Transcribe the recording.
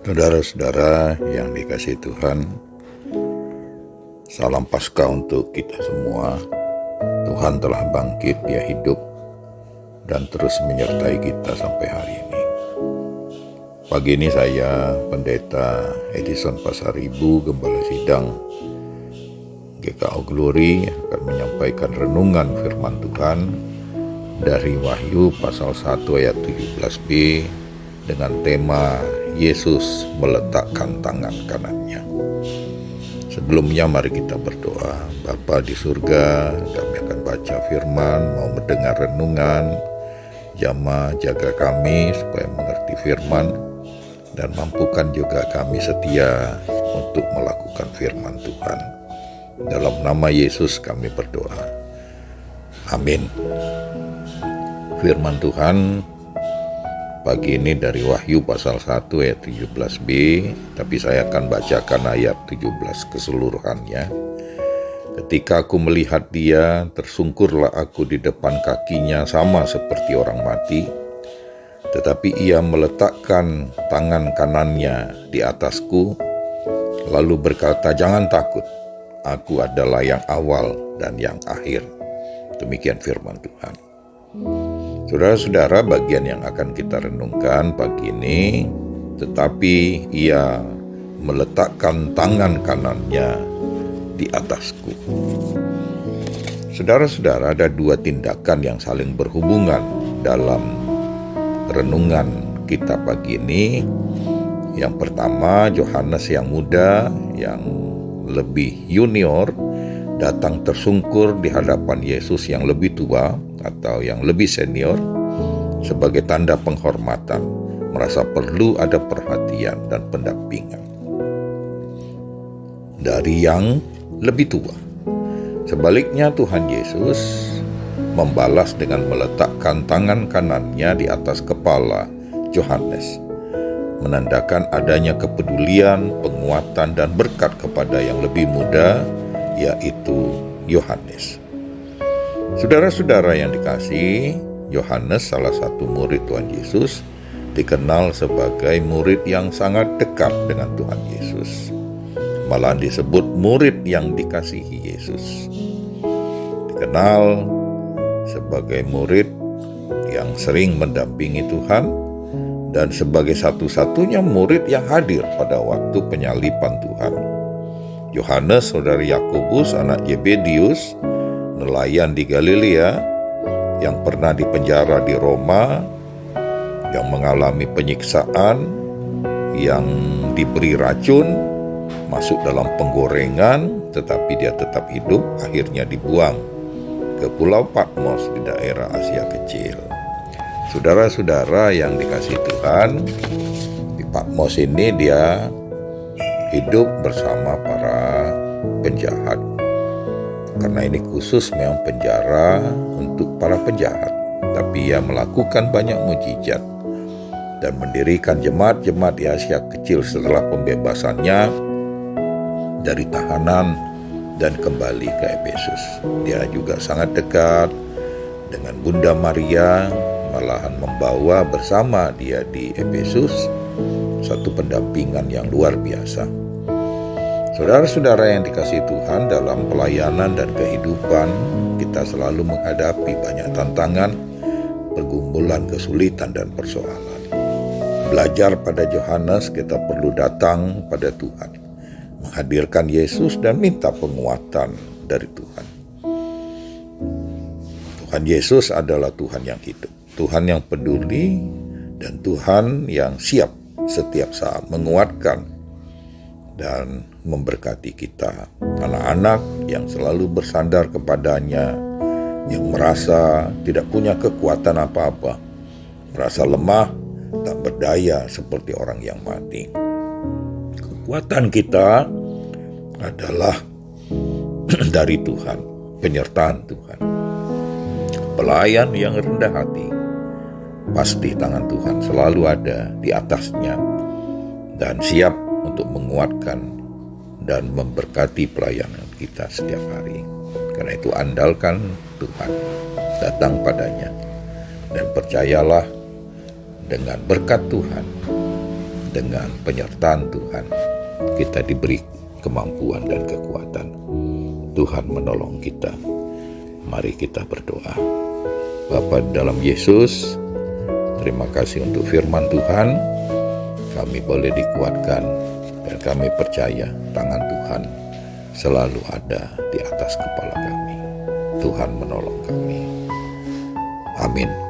Saudara-saudara yang dikasihi Tuhan, salam Paskah untuk kita semua. Tuhan telah bangkit, Dia hidup dan terus menyertai kita sampai hari ini. Pagi ini saya, Pendeta Edison Pasaribu, Gembala Sidang GKO Glory, akan menyampaikan renungan firman Tuhan dari Wahyu pasal 1 ayat 17b dengan tema Yesus meletakkan tangan kanannya. Sebelumnya mari kita berdoa. Bapa di surga, kami akan baca firman, mau mendengar renungan. Jamah jaga kami supaya mengerti firman, dan mampukan juga kami setia untuk melakukan firman Tuhan. Dalam nama Yesus kami berdoa. Amin. Firman Tuhan pagi ini dari Wahyu pasal 1 ayat 17b, tapi saya akan bacakan ayat 17 keseluruhannya. Ketika aku melihat Dia, tersungkurlah aku di depan kakinya sama seperti orang mati. Tetapi Ia meletakkan tangan kanannya di atasku, lalu berkata, "Jangan takut, aku adalah yang awal dan yang akhir." Demikian firman Tuhan. Saudara-saudara, bagian yang akan kita renungkan pagi ini, tetapi Ia meletakkan tangan kanannya di atasku. Saudara-saudara, ada dua tindakan yang saling berhubungan dalam renungan kita pagi ini. Yang pertama, Yohanes yang muda, yang lebih junior, datang tersungkur di hadapan Yesus yang lebih tua atau yang lebih senior sebagai tanda penghormatan, merasa perlu ada perhatian dan pendampingan dari yang lebih tua. Sebaliknya Tuhan Yesus membalas dengan meletakkan tangan kanannya di atas kepala Yohanes, menandakan adanya kepedulian, penguatan dan berkat kepada yang lebih muda, yaitu Yohanes. Saudara-saudara yang dikasihi, Yohanes, salah satu murid Tuhan Yesus, dikenal sebagai murid yang sangat dekat dengan Tuhan Yesus. Malah disebut murid yang dikasihi Yesus. Dikenal sebagai murid yang sering mendampingi Tuhan dan sebagai satu-satunya murid yang hadir pada waktu penyaliban Tuhan. Yohanes, saudara Yakobus, anak Yebedius, nelayan di Galilea yang pernah dipenjara di Roma, yang mengalami penyiksaan, yang diberi racun, masuk dalam penggorengan, tetapi dia tetap hidup, akhirnya dibuang ke Pulau Patmos di daerah Asia Kecil. Saudara-saudara yang dikasihi Tuhan, di Patmos ini dia hidup bersama para penjahat. Karena ini khusus memang penjara untuk para penjahat. Tapi ia melakukan banyak mujizat dan mendirikan jemaat-jemaat di Asia Kecil setelah pembebasannya dari tahanan dan kembali ke Efesus. Dia juga sangat dekat dengan Bunda Maria, malahan membawa bersama dia di Efesus satu pendampingan yang luar biasa. Saudara-saudara yang dikasihi Tuhan, dalam pelayanan dan kehidupan kita selalu menghadapi banyak tantangan, pergumulan, kesulitan dan persoalan. Belajar pada Yohanes, kita perlu datang pada Tuhan, menghadirkan Yesus dan minta penguatan dari Tuhan. Tuhan Yesus adalah Tuhan yang hidup, Tuhan yang peduli, dan Tuhan yang siap setiap saat menguatkan dan memberkati kita, anak-anak yang selalu bersandar kepadanya, yang merasa tidak punya kekuatan apa-apa, merasa lemah, tak berdaya seperti orang yang mati. Kekuatan kita adalah dari Tuhan, penyertaan Tuhan. Pelayan yang rendah hati, pasti tangan Tuhan selalu ada di atasnya dan siap untuk menguatkan dan memberkati pelayanan kita setiap hari. Karena itu andalkan Tuhan, datang padanya, dan percayalah dengan berkat Tuhan dengan penyertaan Tuhan, kita diberi kemampuan dan kekuatan. Tuhan menolong kita. Mari kita berdoa. Bapa dalam Yesus, terima kasih untuk firman Tuhan. Kami boleh dikuatkan dan kami percaya tangan Tuhan selalu ada di atas kepala kami. Tuhan menolong kami. Amin.